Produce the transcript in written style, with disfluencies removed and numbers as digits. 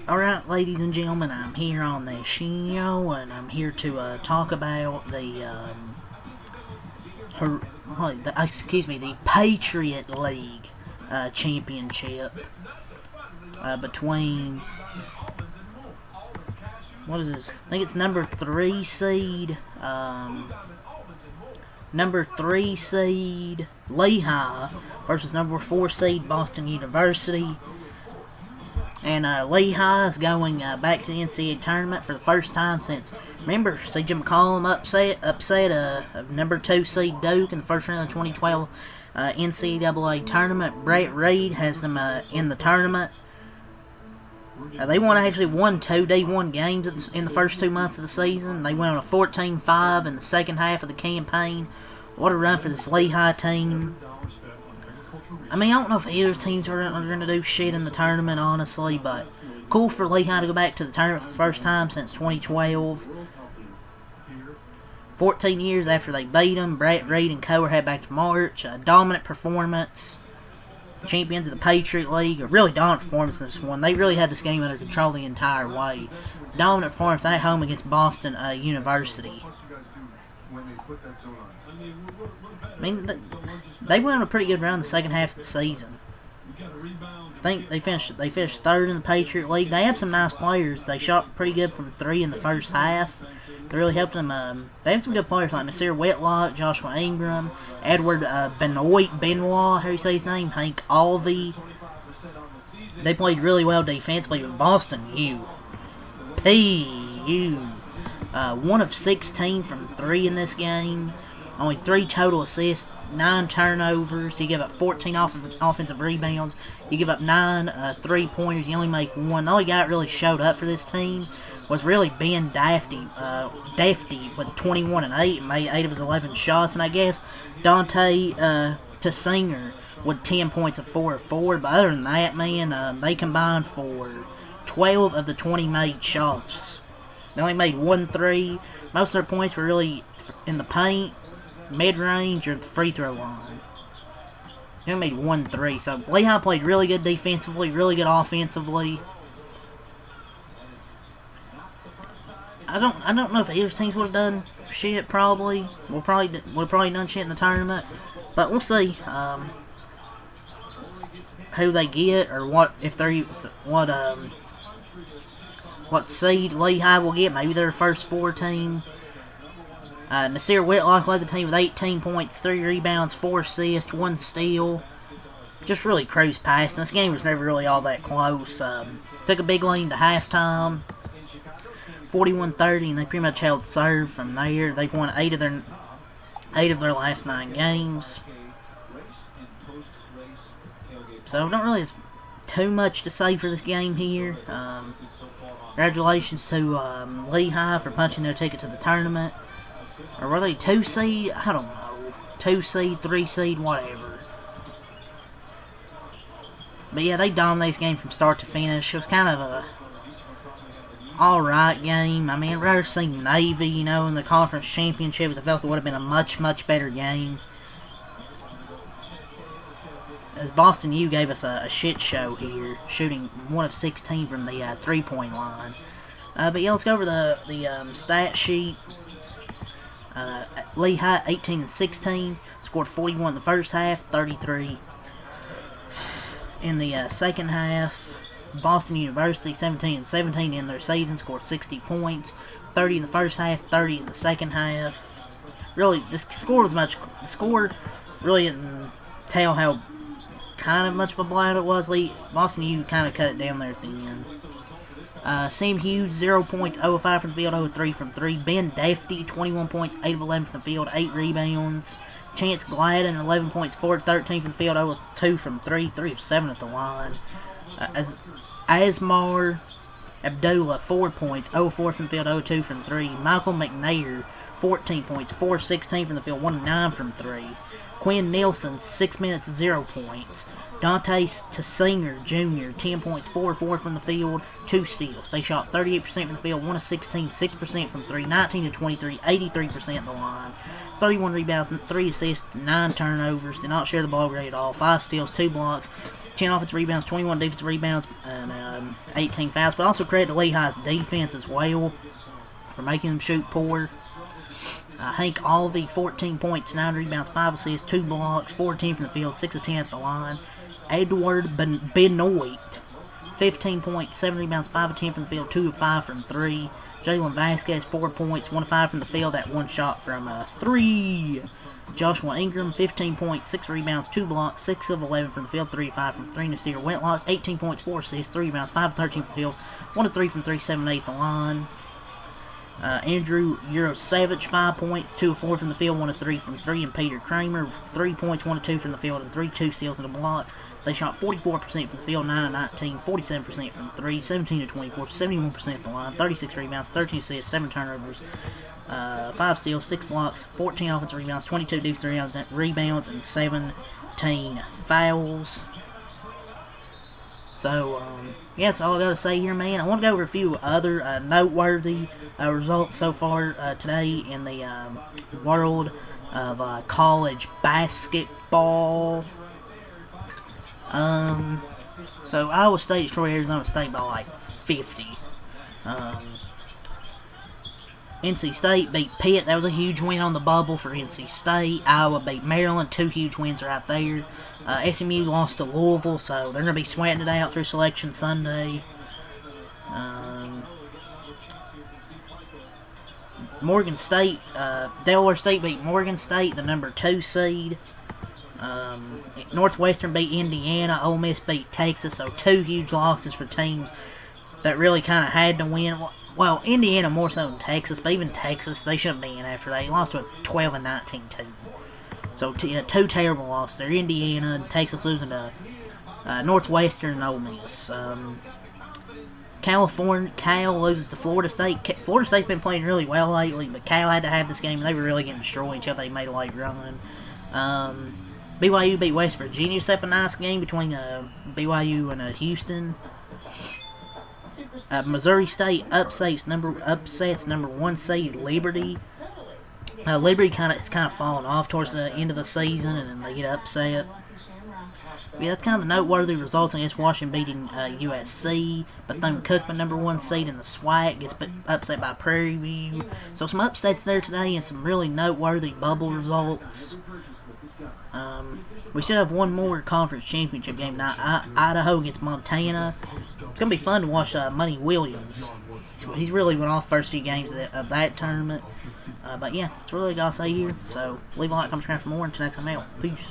Alright, ladies and gentlemen, I'm here on the show, and I'm here to talk about the Patriot League championship between, what is this? I think it's number 3 seed Lehigh versus number 4 seed Boston University. And Lehigh is going back to the NCAA tournament for the first time since, remember, CJ McCollum upset of number 2 seed Duke in the first round of the 2012 NCAA tournament. Brett Reed has them in the tournament. They actually won 2 D1 games in the first 2 months of the season. They went on a 14-5 in the second half of the campaign. What a run for this Lehigh team. I mean, I don't know if either teams are going to do shit in the tournament, honestly, but cool for Lehigh to go back to the tournament for the first time since 2012. 14 years after they beat them, Brett Reed and co. head back to March. A dominant performance. Champions of the Patriot League. A really dominant performance in this one. They really had this game under control the entire way. Dominant performance at home against Boston University. I mean, they went on a pretty good run the second half of the season. I think they finished third in the Patriot League. They have some nice players. They shot pretty good from 3 in the first half. They really helped them. They have some good players like Nasir Whitlock, Joshua Ingram, Edward Benoit, how do you say his name? Hank Alvey. They played really well defensively, but Boston U. 1 of 16 from 3 in this game. Only 3 total assists, 9 turnovers. You give up 14 offensive rebounds. You give up 9 3-pointers. You only make 1. The only guy that really showed up for this team was really Ben Dafty with 21 and 8, and made 8 of his 11 shots. And I guess Dante Tessinger with 10 points of 4 of 4. But other than that, man, they combined for 12 of the 20 made shots. They only made 1 3. Most of their points were really in the paint, mid-range, or the free throw line. They only made 1 3. So Lehigh played really good defensively, really good offensively. I don't know if either teams would have done shit. Probably would have probably done shit in the tournament, but we'll see who they get or what seed Lehigh will get. Maybe their first 4 team. Nasir Whitlock led the team with 18 points, 3 rebounds, 4 assists, 1 steal. Just really cruise past. This game was never really all that close. Took a big lead to halftime, 41-30, and they pretty much held serve from there. They've won 8 of their last 9 games. So don't really have too much to say for this game here. Congratulations to Lehigh for punching their ticket to the tournament. Or were they 2 seed? I don't know. 2 seed, 3 seed, whatever. But yeah, they dominated this game from start to finish. It was kind of a alright game. I mean, I'd rather see Navy, in the conference championships. I felt it would have been a much, much better game. As Boston U gave us a shit show here, shooting 1 of 16 from the 3-point line. But yeah, let's go over the stat sheet. Lehigh 18-16, scored 41 in the first half, 33 in the second half. Boston University 17-17 in their season, scored 60 points, 30 in the first half, 30 in the second half. Really, the score really didn't tell how kind of much of a blowout it was. Boston U kind of cut it down there at the end. Sam Hughes, 0 points, 0 of 5 from the field, 0 of 3 from 3. Ben Dafty, 21 points, 8 of 11 from the field, 8 rebounds. Chance Gladden, 11 points, 4 of 13 from the field, 0 of 2 from 3, 3 of 7 at the line. Asmar Abdullah, 4 points, 0 of 4 from the field, 0 of 2 from 3. Michael McNair, 14 points, 4 of 16 from the field, 1 of 9 from 3. Quinn Nelson, 6 minutes, 0 points. Dante Tessinger Jr., 10 points, 4 of 4 from the field, 2 steals. They shot 38% from the field, 1 of 16, 6% from 3, 19 of 23, 83% at the line. 31 rebounds, 3 assists, 9 turnovers. Did not share the ball great at all. 5 steals, 2 blocks, 10 offensive rebounds, 21 defensive rebounds, and 18 fouls, but also credit to Lehigh's defense as well for making them shoot poor. Hank Alvey, 14 points, 9 rebounds, 5 assists, 2 blocks, 14 from the field, 6 of 10 at the line. Edward Benoit, 15 points, 7 rebounds, 5 of 10 from the field, 2 of 5 from 3. Jalen Vasquez, 4 points, 1 of 5 from the field, that 1 shot from 3. Joshua Ingram, 15 points, 6 rebounds, 2 blocks, 6 of 11 from the field, 3 of 5 from 3. Nasir Whitlock, 18 points, 4 assists, 3 rebounds, 5 of 13 from the field, 1 of 3 from 3, 7 of 8 at the line. Andrew Eurosavage, 5 points, 2 of 4 from the field, 1 of 3 from 3. And Peter Kramer, 3 points, 1 of 2 from the field, and 2 steals and a block. They shot 44% from the field, 9 of 19, 47% from 3, 17 of 24, 71% at the line, 36 rebounds, 13 assists, 7 turnovers, 5 steals, 6 blocks, 14 offensive rebounds, 22 defensive rebounds, and 17 fouls. So, yeah, that's all I got to say here, man. I want to go over a few other noteworthy results so far today in the world of college basketball. So Iowa State destroyed Arizona State by like 50. NC State beat Pitt. That was a huge win on the bubble for NC State. Iowa beat Maryland. 2 huge wins right there. SMU lost to Louisville, so they're going to be sweating it out through Selection Sunday. Morgan State, Delaware State beat Morgan State, the number 2 seed. Northwestern beat Indiana. Ole Miss beat Texas. So 2 huge losses for teams that really kind of had to win. Well, Indiana more so than Texas, but even Texas, they shouldn't be in after that. They lost to a 12 and 19 team. So 2 terrible losses there. Indiana and Texas losing to Northwestern and Ole Miss. Cal loses to Florida State. Florida State's been playing really well lately, but Cal had to have this game. They were really getting destroyed until they made a late run. BYU beat West Virginia. Set up a nice game between BYU and Houston. Missouri State upsets number 1 seed Liberty. Liberty it's kind of fallen off towards the end of the season, and then they get upset. Yeah, that's kind of the noteworthy results. I guess Washington beating USC. Bethune-Cookman, number 1 seed in the SWAC, gets upset by Prairie View. So some upsets there today and some really noteworthy bubble results. We still have one more conference championship game tonight. Idaho against Montana. It's going to be fun to watch Money Williams. He's really went off the first few games of that tournament. But yeah, that's really all I'll say here. So leave a like, comment, subscribe for more. Until next time out. Peace.